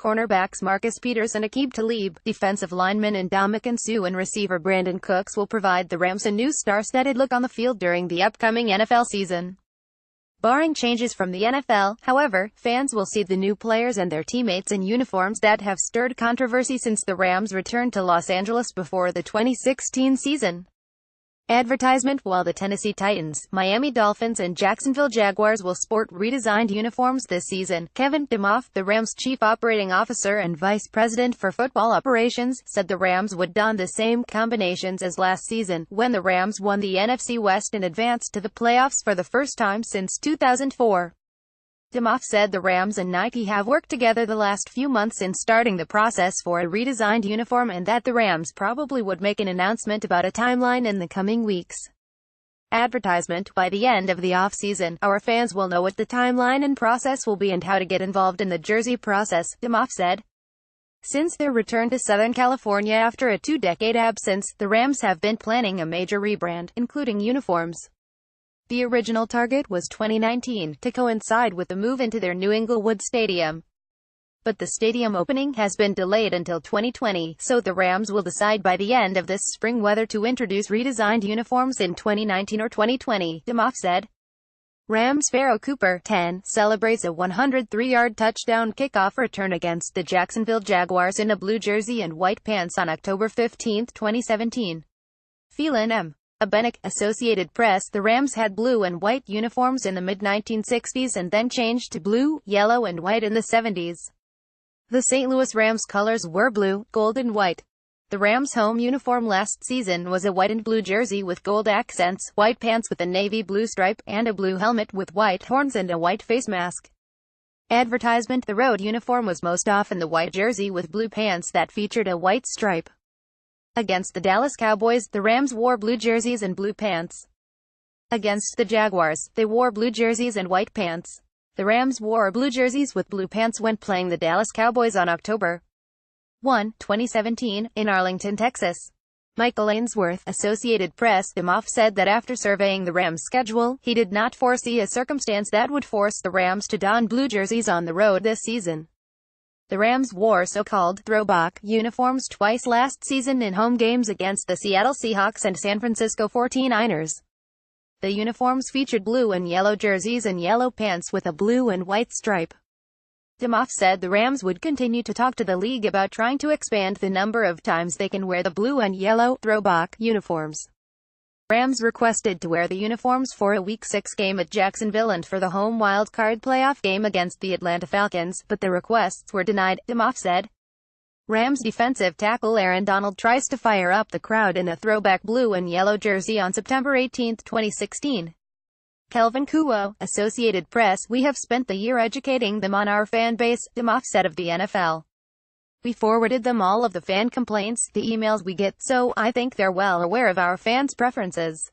Cornerbacks Marcus Peters and Aqib Talib, defensive lineman Ndamukong Suh and receiver Brandon Cooks will provide the Rams a new star-studded look on the field during the upcoming NFL season. Barring changes from the NFL, however, fans will see the new players and their teammates in uniforms that have stirred controversy since the Rams returned to Los Angeles before the 2016 season. Advertisement. While the Tennessee Titans, Miami Dolphins and Jacksonville Jaguars will sport redesigned uniforms this season, Kevin Demoff, the Rams' chief operating officer and vice president for football operations, said the Rams would don the same combinations as last season, when the Rams won the NFC West and advanced to the playoffs for the first time since 2004. Demoff said the Rams and Nike have worked together the last few months in starting the process for a redesigned uniform and that the Rams probably would make an announcement about a timeline in the coming weeks. Advertisement. By the end of the off-season, our fans will know what the timeline and process will be and how to get involved in the jersey process, Demoff said. Since their return to Southern California after a two-decade absence, the Rams have been planning a major rebrand, including uniforms. The original target was 2019, to coincide with the move into their new Inglewood Stadium. But the stadium opening has been delayed until 2020, so the Rams will decide by the end of this spring whether to introduce redesigned uniforms in 2019 or 2020, Demoff said. Rams Pharoh Cooper, 10, celebrates a 103-yard touchdown kickoff return against the Jacksonville Jaguars in a blue jersey and white pants on October 15, 2017. Phelan M. Abenek, Associated Press. The Rams had blue and white uniforms in the mid-1960s and then changed to blue, yellow and white in the 70s. The St. Louis Rams colors were blue, gold and white. The Rams' home uniform last season was a white and blue jersey with gold accents, white pants with a navy blue stripe, and a blue helmet with white horns and a white face mask. Advertisement. The road uniform was most often the white jersey with blue pants that featured a white stripe. Against the Dallas Cowboys, the Rams wore blue jerseys and blue pants. Against the Jaguars, they wore blue jerseys and white pants. The Rams wore blue jerseys with blue pants when playing the Dallas Cowboys on October 1, 2017, in Arlington, Texas. Michael Ainsworth, Associated Press. Demoff said that after surveying the Rams' schedule, he did not foresee a circumstance that would force the Rams to don blue jerseys on the road this season. The Rams wore so-called throwback uniforms twice last season in home games against the Seattle Seahawks and San Francisco 49ers. The uniforms featured blue and yellow jerseys and yellow pants with a blue and white stripe. Demoff said the Rams would continue to talk to the league about trying to expand the number of times they can wear the blue and yellow throwback uniforms. Rams requested to wear the uniforms for a Week 6 game at Jacksonville and for the home wildcard playoff game against the Atlanta Falcons, but the requests were denied, Demoff said. Rams defensive tackle Aaron Donald tries to fire up the crowd in a throwback blue and yellow jersey on September 18, 2016. Kelvin Kuo, Associated Press. We have spent the year educating them on our fan base, Demoff said of the NFL. We forwarded them all of the fan complaints, the emails we get, so I think they're well aware of our fans' preferences.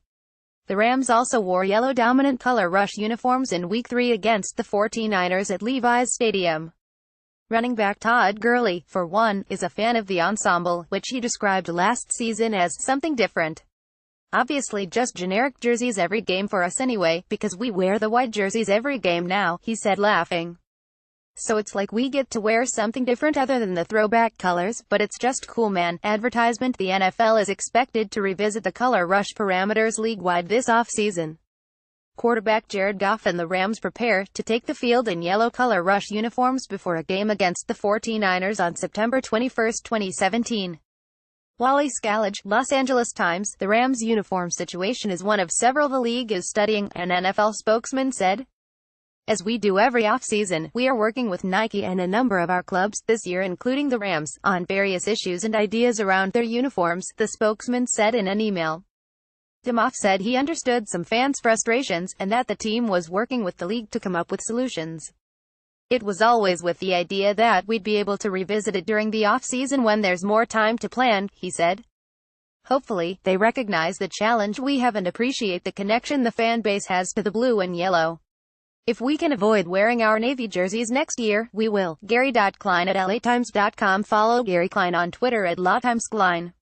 The Rams also wore yellow dominant color rush uniforms in Week 3 against the 49ers at Levi's Stadium. Running back Todd Gurley, for one, is a fan of the ensemble, which he described last season as something different. Obviously just generic jerseys every game for us anyway, because we wear the white jerseys every game now, he said laughing. So it's like we get to wear something different other than the throwback colors, but it's just cool, man. Advertisement. The NFL is expected to revisit the color rush parameters league-wide this offseason. Quarterback Jared Goff and the Rams prepare to take the field in yellow color rush uniforms before a game against the 49ers on September 21, 2017. Wally Scallage, Los Angeles Times. The Rams' uniform situation is one of several the league is studying, an NFL spokesman said. As we do every offseason, we are working with Nike and a number of our clubs, this year including the Rams, on various issues and ideas around their uniforms, the spokesman said in an email. Demoff said he understood some fans' frustrations, and that the team was working with the league to come up with solutions. It was always with the idea that we'd be able to revisit it during the off-season when there's more time to plan, he said. Hopefully, they recognize the challenge we have and appreciate the connection the fan base has to the blue and yellow. If we can avoid wearing our Navy jerseys next year, we will. Gary.Klein at LATimes.com. Follow Gary Klein on Twitter at LaTimesKlein.